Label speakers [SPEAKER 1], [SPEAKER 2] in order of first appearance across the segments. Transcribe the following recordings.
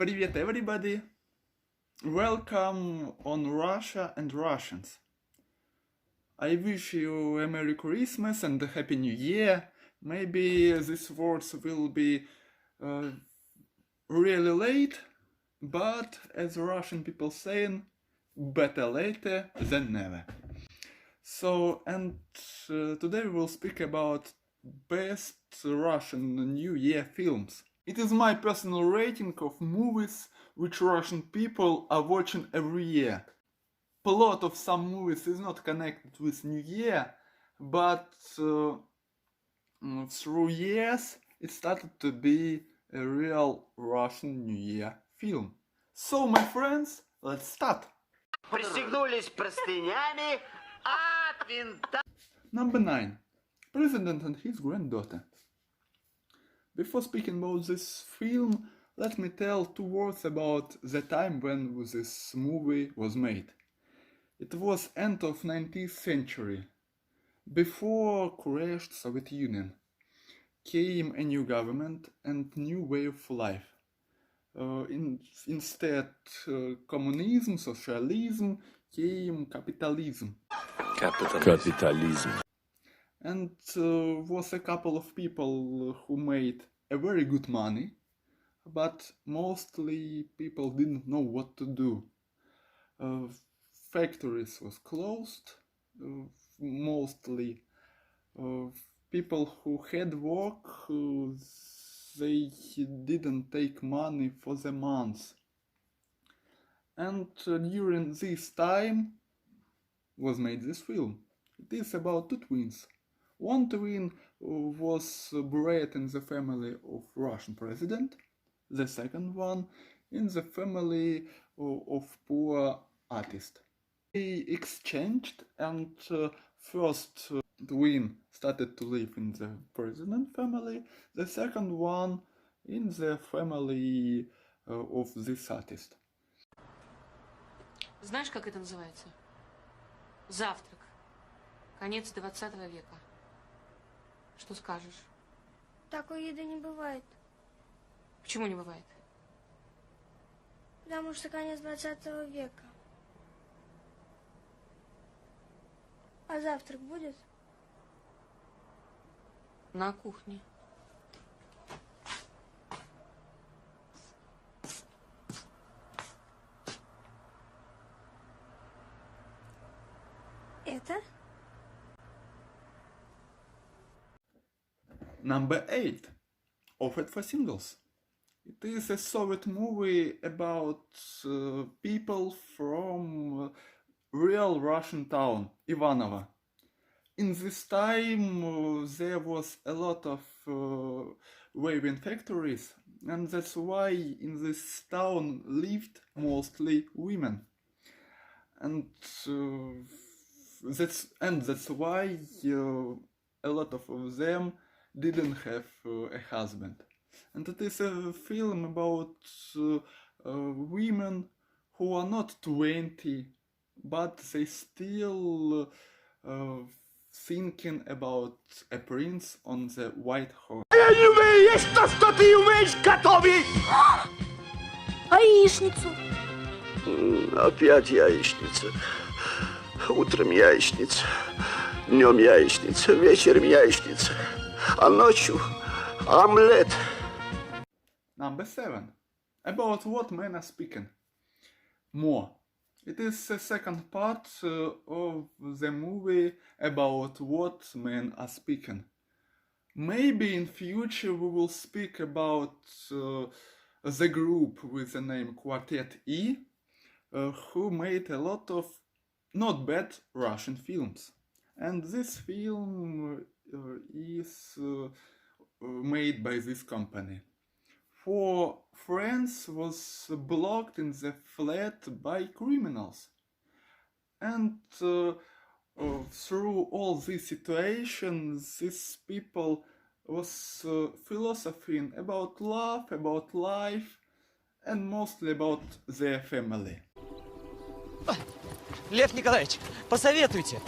[SPEAKER 1] Привет, everybody! Welcome on Russia and Russians. I wish you a Merry Christmas and a Happy New Year. Maybe these words will be really late, but as Russian people saying, better later than never. So, and today we will speak about best Russian New Year films. It is my personal rating of movies which Russian people are watching every year. Plot of some movies is not connected with New Year, but through years it started to be a real Russian New Year film. So, my friends, let's start!
[SPEAKER 2] Пристегнулись простынями от винта.
[SPEAKER 1] Number 9. President and his granddaughter. Before speaking about this film, let me tell 2 words about the time when this movie was made. It was end of 19th century. Before crashed Soviet Union, came a new government and new way of life. Instead communism, socialism, came capitalism.
[SPEAKER 3] Capitalism.
[SPEAKER 1] And was a couple of people who made a very good money, but mostly people didn't know what to do. Factories was closed, mostly people who had work, they didn't take money for the months. And during this time was made this film. It is about 2 twins. One twin was bred in the family of Russian president, the second one in the family of poor artist. They exchanged, and first twin started to live in the president family, the second one in the family of this artist.
[SPEAKER 4] Знаешь, как это называется? Завтрак. Конец 20 века. Что скажешь?
[SPEAKER 5] Такой еды не бывает.
[SPEAKER 4] Почему не бывает?
[SPEAKER 5] Потому что конец 20 века. А завтрак будет?
[SPEAKER 4] На кухне.
[SPEAKER 5] Это?
[SPEAKER 1] Number 8. Offered for Singles. It is a Soviet movie about people from real Russian town, Ivanovo. In this time there was a lot of waving factories, and that's why in this town lived mostly women. And that's why a lot of them didn't have a husband. And it is a film about women who are not 20, but they still thinking about a prince on the white horse.
[SPEAKER 2] Я не умею есть то, что ты умеешь готовить!
[SPEAKER 5] А яичницу?
[SPEAKER 2] Опять яичница. Утром яичница, днем яичница, вечером яичница, а ночью омлет.
[SPEAKER 1] Number 7. About what men are speaking. More. It is the second part of the movie about what men are speaking. Maybe in future we will speak about the group with the name Quartet E, who made a lot of not bad Russian films. And this film is made by this company. 4 friends was blocked in the flat by criminals. And through all these situations, these people was philosophizing about love, about life, and mostly about their family.
[SPEAKER 6] Лев Николаевич, посоветуйте.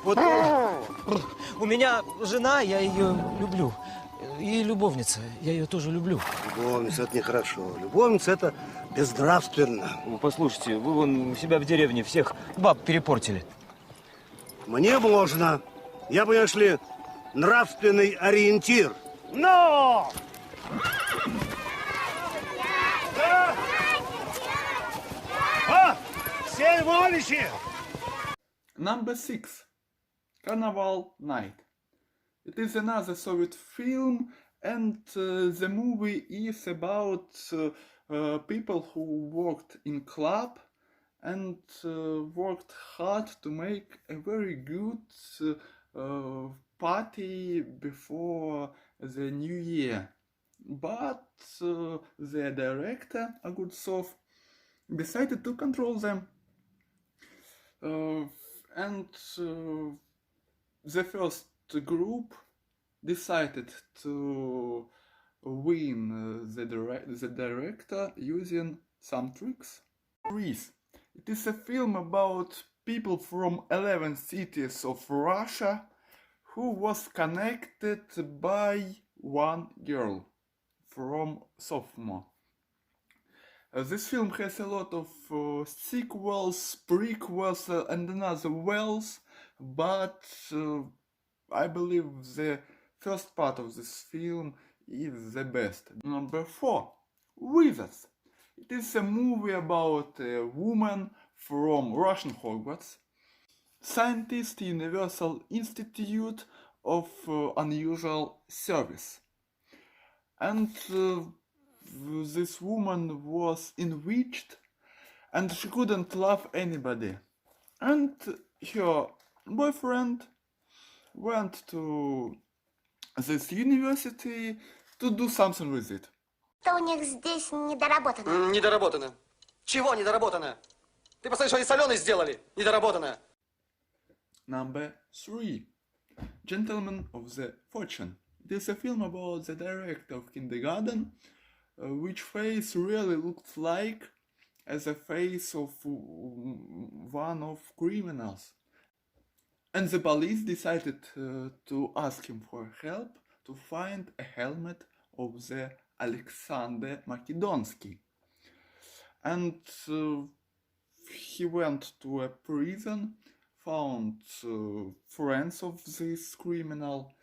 [SPEAKER 6] Вот у меня жена, я ее люблю. И любовница. Я ее тоже люблю.
[SPEAKER 2] Любовница – это нехорошо. Любовница – это безнравственно.
[SPEAKER 6] Вы послушайте, вы вон у себя в деревне всех баб перепортили.
[SPEAKER 2] Мне можно. Я, понимаешь ли, нравственный ориентир. Но! Да! А! Все воличи!
[SPEAKER 1] Number 6. Carnival Night. It is another Soviet film, and the movie is about people who worked in club and worked hard to make a very good party before the New Year. But the director, Agurtsov, decided to control them. And the first group decided to win the director using some tricks. It is a film about people from 11 cities of Russia who was connected by one girl from sophomore. This film has a lot of sequels, prequels, and another wells, but I believe the first part of this film is the best. Number 4. Wizards. It is a movie about a woman from Russian Hogwarts, scientist, Universal Institute of Unusual Service. And this woman was bewitched and she couldn't love anybody. And her boyfriend went to this university to do something with it.
[SPEAKER 7] Что у них здесь недоработано?
[SPEAKER 8] Недоработано. Чего недоработано? Ты посмотри, что они соленые сделали. Недоработано.
[SPEAKER 1] Number 3. Gentlemen of the Fortune. It is a film about the director of kindergarten, which face really looked like as a face of one of criminals. And the police decided to ask him for help to find a helmet of the Alexander Makedonsky. And he went to a prison, found friends of this criminal.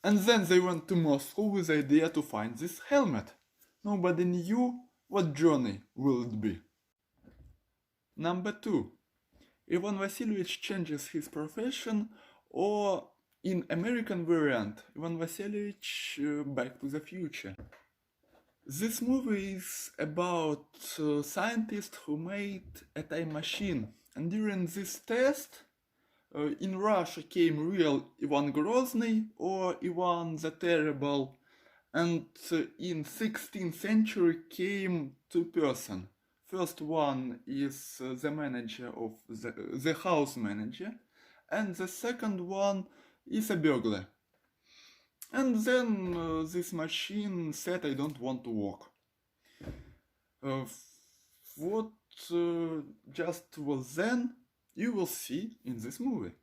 [SPEAKER 1] And then they went to Moscow with the idea to find this helmet. Nobody knew what journey will it be. Number 2. Ivan Vasilievich changes his profession, or in American variant, Ivan Vasilievich Back to the Future. This movie is about a scientist who made a time machine, and during this test in Russia came real Ivan Grozny or Ivan the Terrible, and in 16th century came two persons. First one is the manager of the house manager, and the second one is a burglar. And then this machine said, I don't want to work. What just was then, you will see in this movie.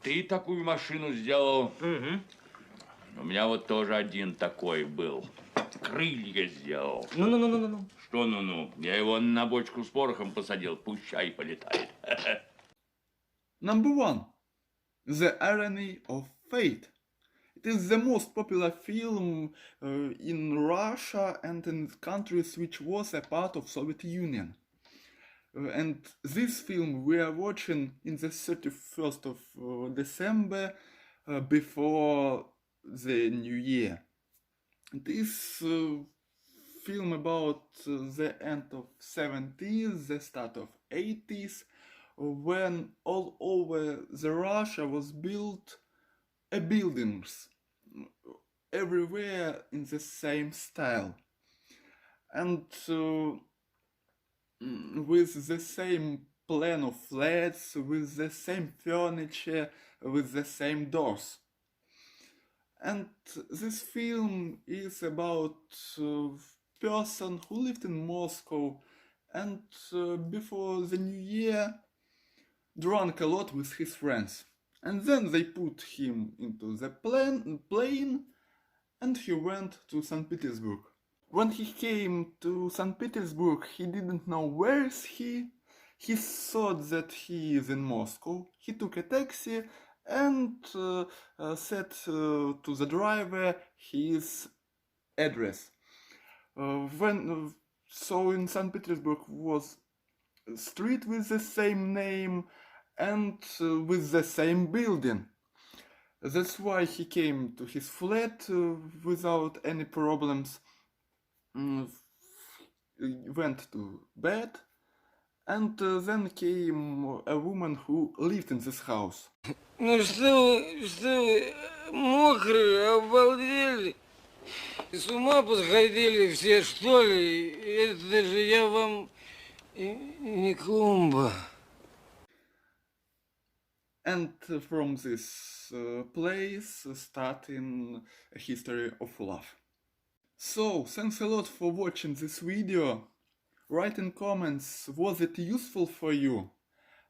[SPEAKER 3] Ты такую машину сделал? Угу. У меня вот тоже один такой был. Крылья сделал.
[SPEAKER 6] Ну.
[SPEAKER 3] Что ну-ну? Я его на бочку с порохом посадил, пущай полетает.
[SPEAKER 1] Number 1. The Irony of Fate. It is the most popular film in Russia and in countries which was a part of Soviet Union. And this film we are watching in the 31st of December before the New Year. This film about the end of 70s, the start of 80s, when all over the Russia was built buildings everywhere in the same style. And with the same plan of flats, with the same furniture, with the same doors. And this film is about a person who lived in Moscow and before the new year drank a lot with his friends. And then they put him into the plane and he went to St. Petersburg. When he came to St. Petersburg, he didn't know where is he. He thought that he is in Moscow. He took a taxi and said to the driver his address. So in St. Petersburg was a street with the same name and with the same building. That's why he came to his flat without any problems, went to bed, and then came a woman who lived in this house.
[SPEAKER 9] Ну что вы, мокрые, обалдели? С ума посходили все, что ли? Это же я вам не клумба.
[SPEAKER 1] And from this place starting a history of love. So, thanks a lot for watching this video. Write in comments, was it useful for you?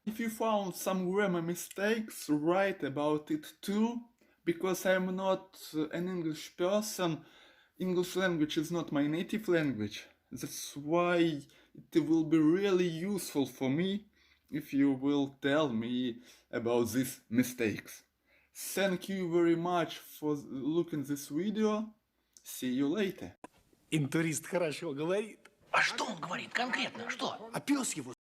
[SPEAKER 1] If you found some grammar mistakes, write about it too, because I'm not an English person. English language is not my native language. That's why it will be really useful for me if you will tell me about these mistakes. Thank you very much for looking this video. See you later.
[SPEAKER 2] Интурист хорошо говорит.
[SPEAKER 6] А что он говорит конкретно? Что?
[SPEAKER 2] А пес его